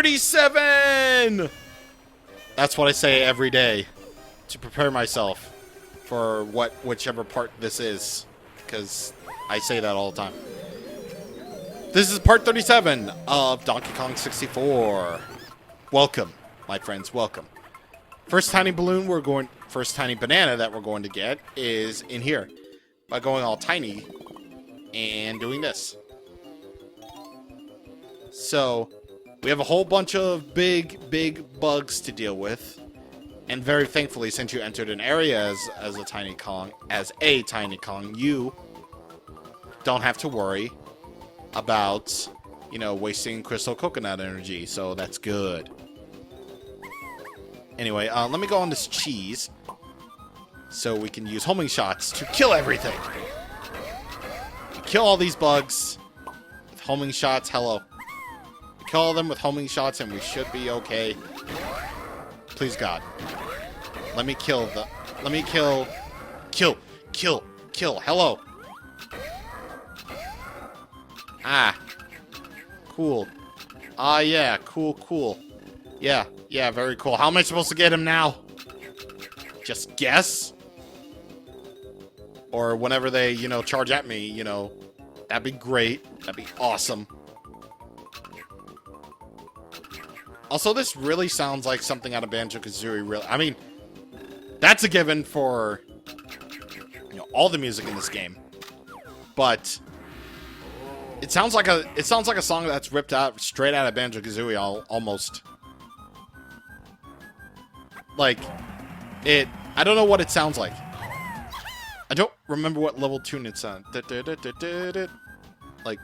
37! That's what I say every day to prepare myself for whichever part this is, because I say that all the time. This is part 37 of Donkey Kong 64. Welcome, my friends, welcome. First tiny banana that we're going to get is in here by going all tiny and doing this. So we have a whole bunch of big bugs to deal with. And very thankfully, since you entered an area as a tiny Kong, you don't have to worry about, you know, wasting crystal coconut energy. So that's good. Anyway, let me go on this cheese so we can use homing shots to kill everything. Kill all these bugs with homing shots. Hello. Kill them with homing shots and we should be okay. Please, God. Let me kill. Hello. Ah. Cool. Ah, yeah. Cool. Yeah, very cool. How am I supposed to get him now? Just guess? Or whenever they, you know, charge at me, you know, that'd be great. That'd be awesome. Also, this really sounds like something out of Banjo-Kazooie, really. I mean, that's a given for, you know, all the music in this game. But it sounds like a song that's ripped out straight out of Banjo-Kazooie almost. Like, I don't know what it sounds like. I don't remember what level tune it's on. Like,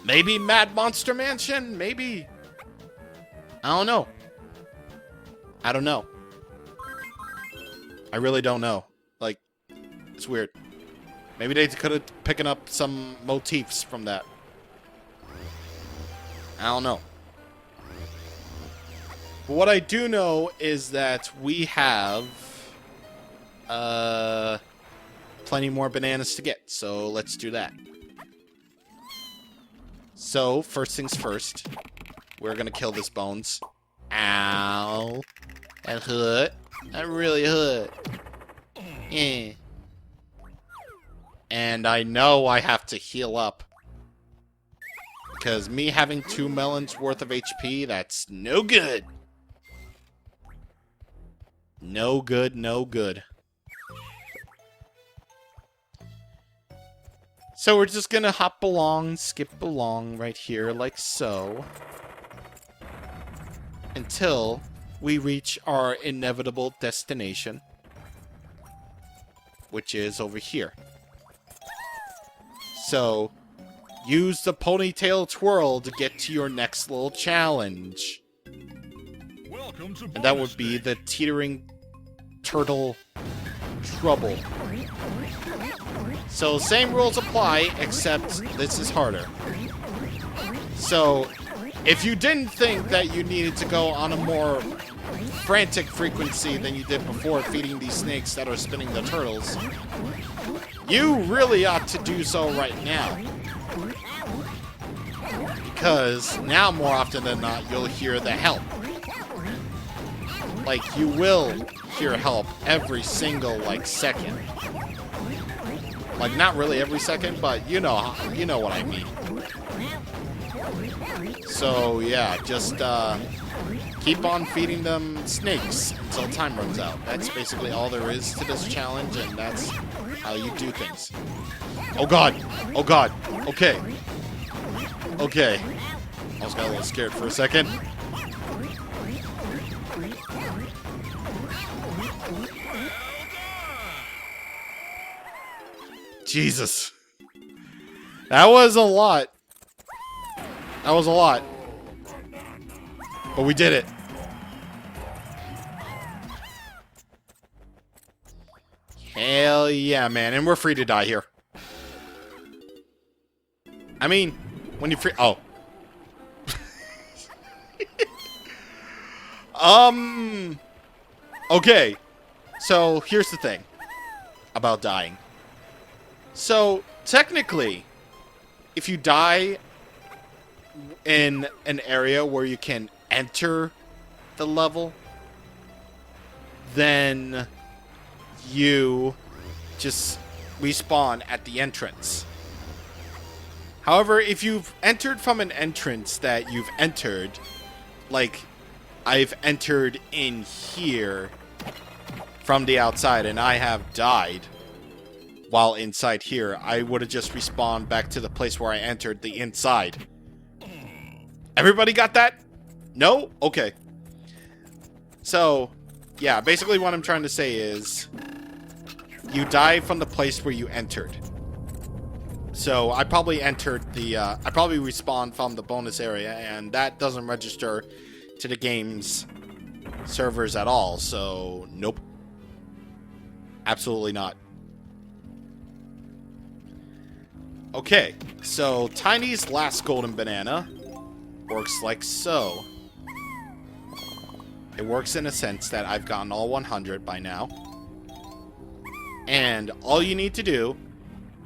maybe Mad Monster Mansion? Maybe. I don't know. I really don't know. Like, it's weird. Maybe they could have picking up some motifs from that. I don't know. But what I do know is that we have plenty more bananas to get. So let's do that. So, first things first. We're gonna kill this Bones. Ow. That hurt. That really hurt. Yeah. And I know I have to heal up. Because me having 2 melons worth of HP, that's no good. No good. So we're just gonna hop along, skip along right here like so. Until we reach our inevitable destination, which is over here. So, use the ponytail twirl to get to your next little challenge. And that would be the teetering turtle trouble. So, same rules apply, except this is harder. So, if you didn't think that you needed to go on a more frantic frequency than you did before feeding these snakes that are spinning the turtles, you really ought to do so right now. Because now, more often than not, you'll hear the help. Like, you will hear help every single, like, second. Like, not really every second, but you know what I mean. So, yeah, just keep on feeding them snakes until time runs out. That's basically all there is to this challenge, and that's how you do things. Oh god! Okay. I was got a little scared for a second. Jesus. That was a lot. But we did it. Hell yeah, man. And we're free to die here. I mean, when you free... Oh. Okay. So, here's the thing about dying. So, technically, if you die in an area where you can enter the level, then you just respawn at the entrance. However, if you've entered from an entrance that you've entered, like I've entered in here from the outside and I have died while inside here, I would have just respawned back to the place where I entered the inside. Everybody got that? No? Okay. So, yeah, basically what I'm trying to say is you die from the place where you entered. So I probably entered the, I probably respawned from the bonus area, and that doesn't register to the game's servers at all, so nope. Absolutely not. Okay, so Tiny's last golden banana works like so. It works in a sense that I've gotten all 100 by now. And all you need to do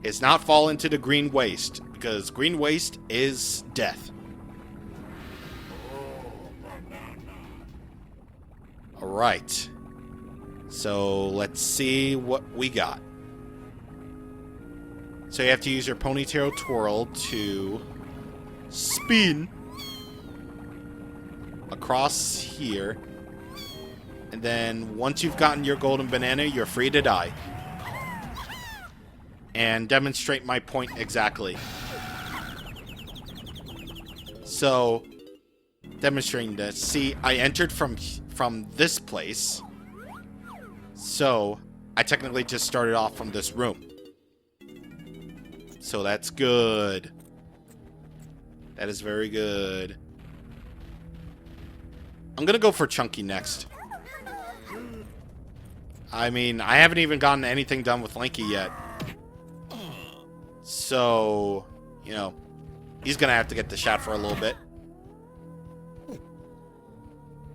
is not fall into the green waste, because green waste is death. Alright. So let's see what we got. So you have to use your ponytail twirl to spin across here. And then once you've gotten your golden banana, you're free to die. And demonstrate my point exactly. So, demonstrating this. See, I entered from this place. So, I technically just started off from this room. So that's good. That is very good. I'm gonna go for Chunky next. I mean, I haven't even gotten anything done with Lanky yet. So, you know, he's gonna have to get the shot for a little bit.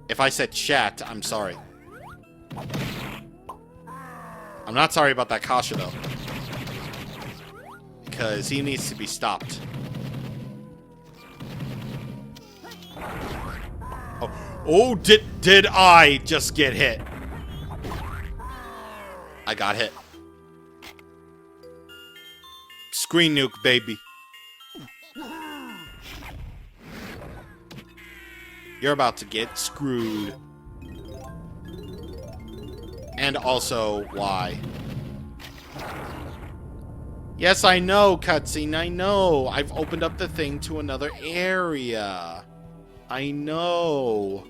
If I said chat, I'm sorry. I'm not sorry about that Kasha, though. Because he needs to be stopped. Oh, did I just get hit? I got hit. Screen nuke, baby. You're about to get screwed. And also, why? Yes, I know, cutscene, I know. I've opened up the thing to another area. I know.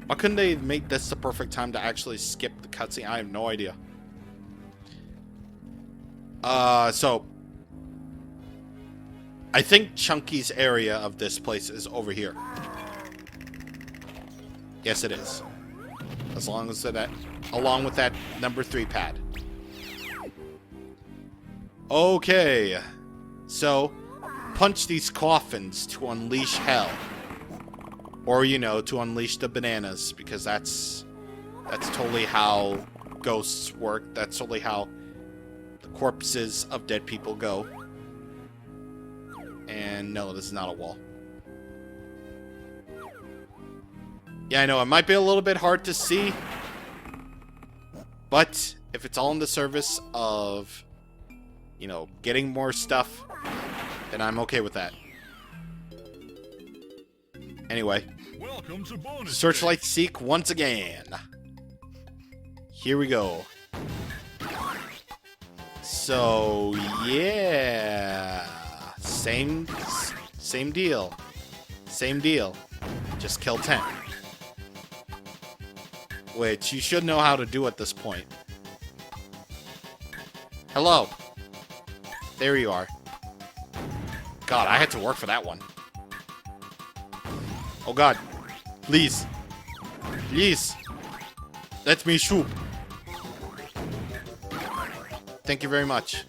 Why couldn't they make this the perfect time to actually skip the cutscene? I have no idea. So I think Chunky's area of this place is over here. Yes, it is. As long as that, along with that number 3 pad. Okay. So, punch these coffins to unleash hell. Or, you know, to unleash the bananas, because that's totally how ghosts work. That's totally how the corpses of dead people go. And no, this is not a wall. Yeah, I know, it might be a little bit hard to see. But, if it's all in the service of, you know, getting more stuff, then I'm okay with that. Anyway, welcome to bonus Searchlight Seek once again. Here we go. So, yeah. Same deal. Same deal. Just kill 10. Which you should know how to do at this point. Hello. There you are. God, I had to work for that one. Oh God. Please. Please. Let me shoot. Thank you very much.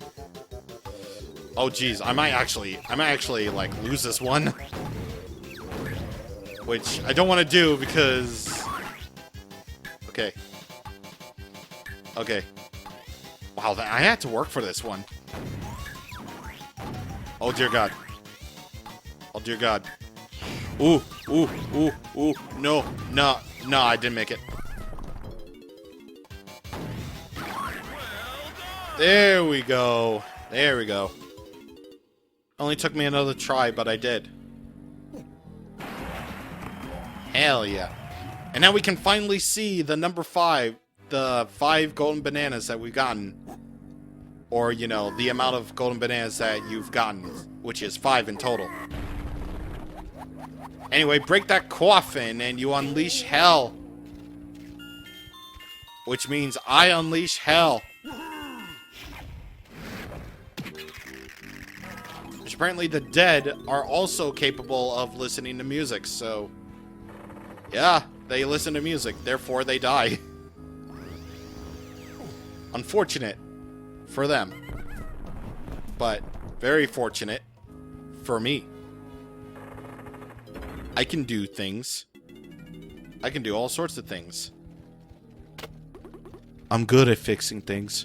Oh geez, I might actually like lose this one. Which I don't want to do because... Okay. Okay. Wow, I had to work for this one. Oh dear God. Oh, dear God. Ooh, ooh, ooh, ooh. No, no, no, I didn't make it. There we go. There we go. Only took me another try, but I did. Hell yeah. And now we can finally see the number 5, the 5 golden bananas that we've gotten. Or, you know, the amount of golden bananas that you've gotten, which is 5 in total. Anyway, break that coffin and you unleash hell. Which means I unleash hell. Which apparently the dead are also capable of listening to music, so... yeah, they listen to music, therefore they die. Unfortunate for them. But very fortunate for me. I can do things. I can do all sorts of things. I'm good at fixing things.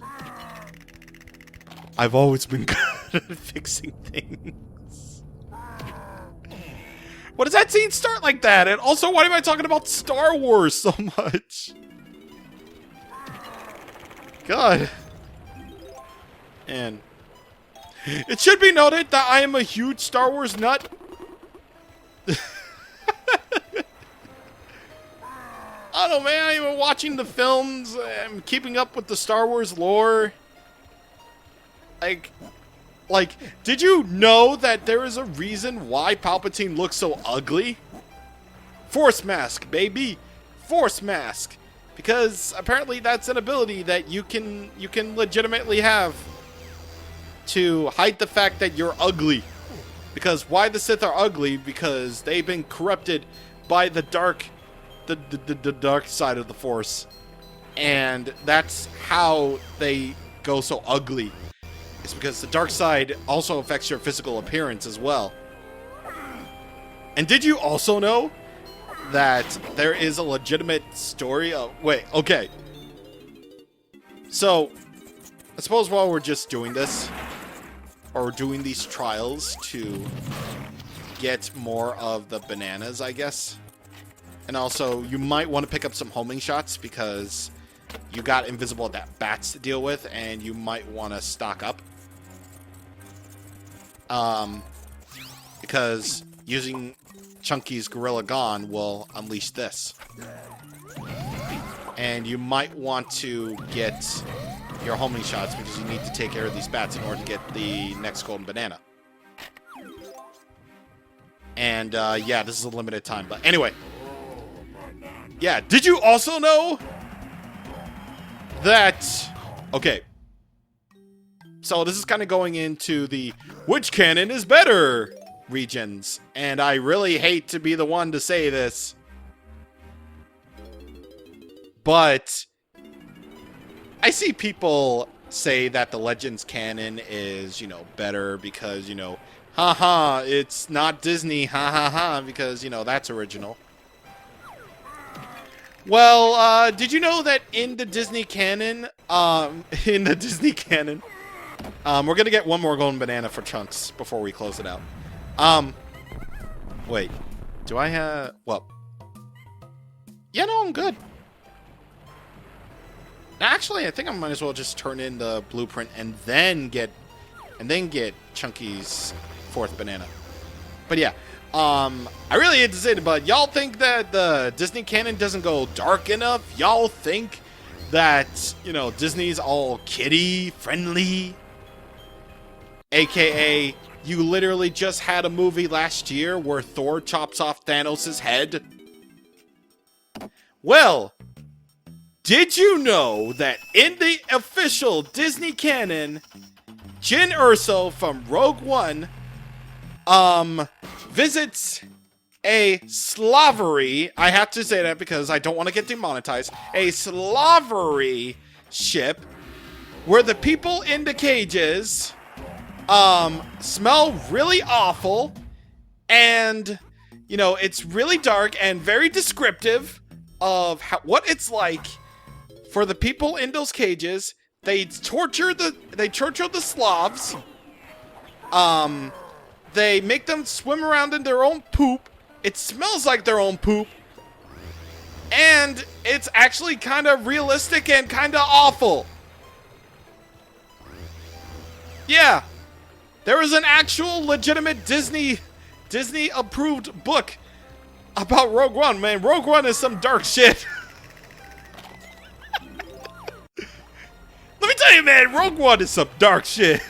I've always been good at fixing things. What does that scene start like that? And also, why am I talking about Star Wars so much? God. And it should be noted that I am a huge Star Wars nut. I don't know, man. I'm even watching the films. I'm keeping up with the Star Wars lore. Like, did you know that there is a reason why Palpatine looks so ugly? Force mask, baby. Force mask. Because apparently that's an ability that you can legitimately have to hide the fact that you're ugly. Because why the Sith are ugly? Because they've been corrupted by the dark side of the Force. And that's how they go so ugly. It's because the dark side also affects your physical appearance as well. And did you also know that there is a legitimate story of... wait, okay. So, I suppose while we're just doing this, or doing these trials to get more of the bananas, I guess. And also, you might want to pick up some homing shots because you got invisible bats to deal with, and you might want to stock up. Because using Chunky's Gorilla Gone will unleash this. And you might want to get your homing shots because you need to take care of these bats in order to get the next golden banana. And, yeah, this is a limited time. But anyway. Yeah, did you also know that... okay. So this is kind of going into the which canon is better regions. And I really hate to be the one to say this. But I see people say that the Legends canon is, you know, better because, you know, haha, it's not Disney, ha ha ha, because, you know, that's original. Well, did you know that in the Disney canon, we're gonna get one more golden banana for Chunks before we close it out. Wait, do I have, well, yeah, no, I'm good. Actually, I think I might as well just turn in the blueprint and then get Chunky's 4th banana. But yeah, I really hate to say it, but y'all think that the Disney canon doesn't go dark enough? Y'all think that, you know, Disney's all kiddie friendly? AKA, you literally just had a movie last year where Thor chops off Thanos' head? Well, did you know that in the official Disney canon, Jyn Erso from Rogue One, visits a slavery, I have to say that because I don't want to get demonetized, a slavery ship where the people in the cages, smell really awful, and, you know, it's really dark and very descriptive of what it's like for the people in those cages. They torture the Slavs, They make them swim around in their own poop. It smells like their own poop. And it's actually kind of realistic and kind of awful. Yeah. There is an actual legitimate Disney approved book about Rogue One, man. Rogue One is some dark shit. Let me tell you, man, Rogue One is some dark shit.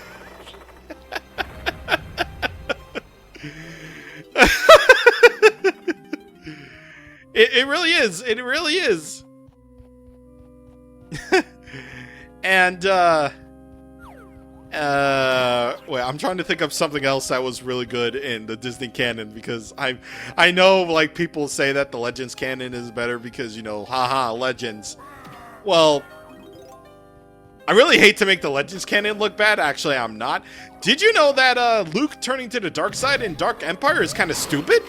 It really is. It really is. And, wait, I'm trying to think of something else that was really good in the Disney canon, because I know, like, people say that the Legends canon is better because, you know, haha, Legends. Well, I really hate to make the Legends canon look bad. Actually, I'm not. Did you know that Luke turning to the dark side in Dark Empire is kind of stupid?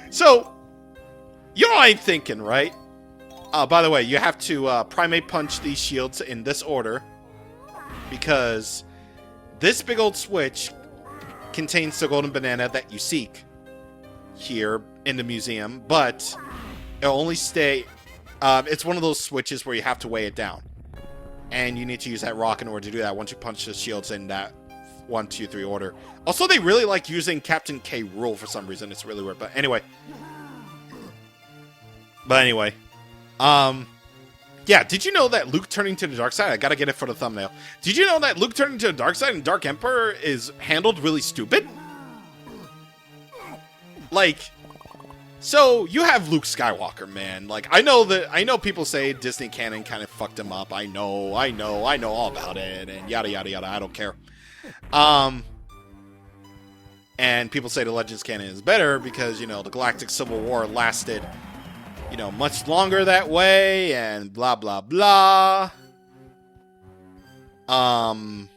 So, you know what I'm thinking, right? By the way, you have to primate punch these shields in this order, because this big old switch contains the golden banana that you seek here in the museum, but it'll only stay... it's one of those switches where you have to weigh it down. And you need to use that rock in order to do that once you punch the shields in that 1, 2, 3 order. Also, they really like using Captain K. Rool for some reason. It's really weird. But anyway. Yeah, did you know that Luke turning to the dark side... I gotta get it for the thumbnail. Did you know that Luke turning to the dark side in Dark Emperor is handled really stupid? Like... So, you have Luke Skywalker, man. Like, I know people say Disney canon kind of fucked him up. I know all about it, and yada, yada, yada. I don't care. And people say the Legends canon is better because, you know, the Galactic Civil War lasted, you know, much longer that way, and blah, blah, blah. Oh,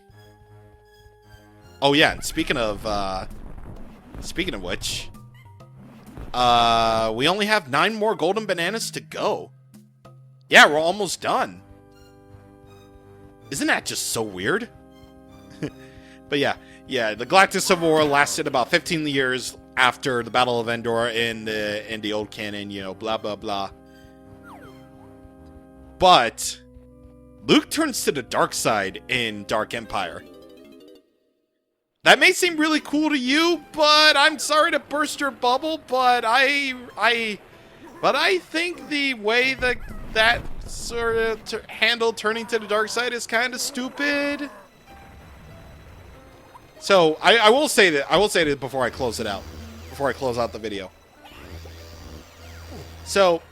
yeah, and speaking of which... we only have 9 more golden bananas to go. Yeah, we're almost done. Isn't that just so weird? But yeah, the Galactic Civil War lasted about 15 years after the Battle of Endor in the old canon, you know, blah, blah, blah. But Luke turns to the dark side in Dark Empire. That may seem really cool to you, but I'm sorry to burst your bubble, but I think the way that sort of handle turning to the dark side is kind of stupid. So I will say that before I close it out, before I close out the video. So,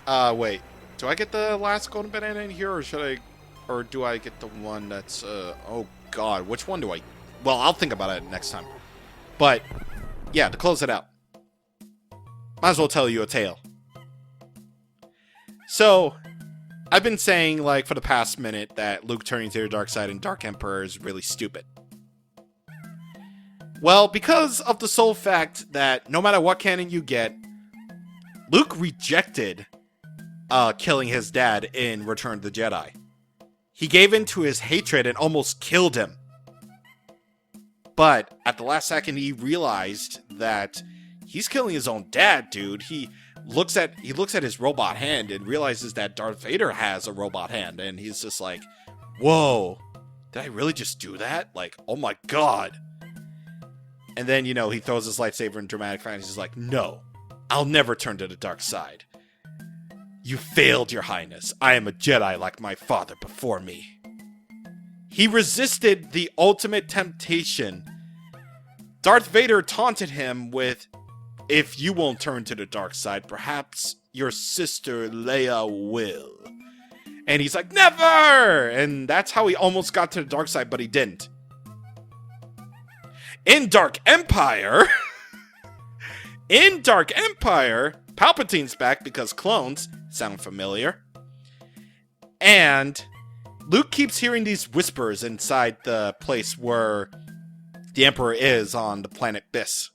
wait, do I get the last golden banana in here, or do I get the one that's oh god, which one do I? Well, I'll think about it next time. But, yeah, to close it out, might as well tell you a tale. So, I've been saying, like, for the past minute that Luke turning to the dark side in Dark Emperor is really stupid. Well, because of the sole fact that no matter what canon you get, Luke rejected killing his dad in Return of the Jedi. He gave in to his hatred and almost killed him. But at the last second, he realized that he's killing his own dad, dude. He looks at his robot hand and realizes that Darth Vader has a robot hand, and he's just like, "Whoa, did I really just do that? Like, oh my god!" And then, you know, he throws his lightsaber in dramatic fashion. He's like, "No, I'll never turn to the dark side. You failed, Your Highness. I am a Jedi like my father before me." He resisted the ultimate temptation. Darth Vader taunted him with, "If you won't turn to the dark side, perhaps your sister Leia will." And he's like, "Never!" And that's how he almost got to the dark side, but he didn't. In Dark Empire, Palpatine's back because clones sound familiar. And Luke keeps hearing these whispers inside the place where the Emperor is on the planet Biss.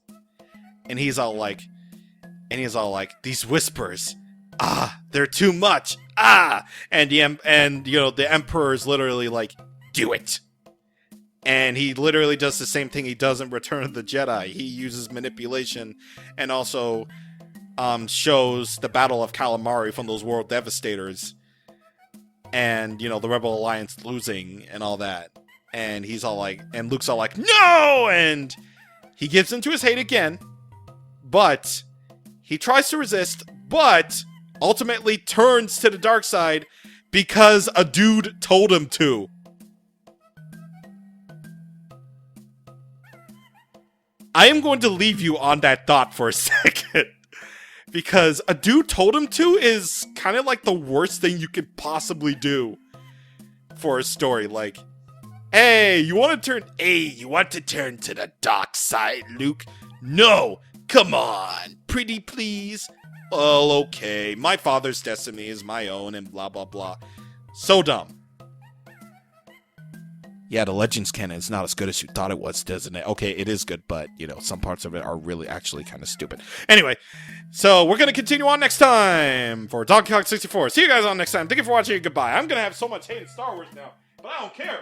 And he's all like, "These whispers, they're too much, And you know, the Emperor is literally like, "Do it. And he literally does the same thing he does in Return of the Jedi. He uses manipulation and also shows the Battle of Calamari from those World Devastators. And, you know, the Rebel Alliance losing and all that. And he's all like, and Luke's all like, no! And he gives into his hate again. But he tries to resist, but ultimately turns to the dark side because a dude told him to. I am going to leave you on that thought for a second. Because a dude told him to is kind of like the worst thing you could possibly do for a story. Like, hey, you want to turn to the dark side, Luke? No, come on, pretty please. Well, okay, my father's destiny is my own and blah, blah, blah. So dumb. Yeah, the Legends canon is not as good as you thought it was, doesn't it? Okay, it is good, but, you know, some parts of it are really actually kind of stupid. Anyway, so we're going to continue on next time for Donkey Kong 64. See you guys on next time. Thank you for watching. Goodbye. I'm going to have so much hate in Star Wars now, but I don't care.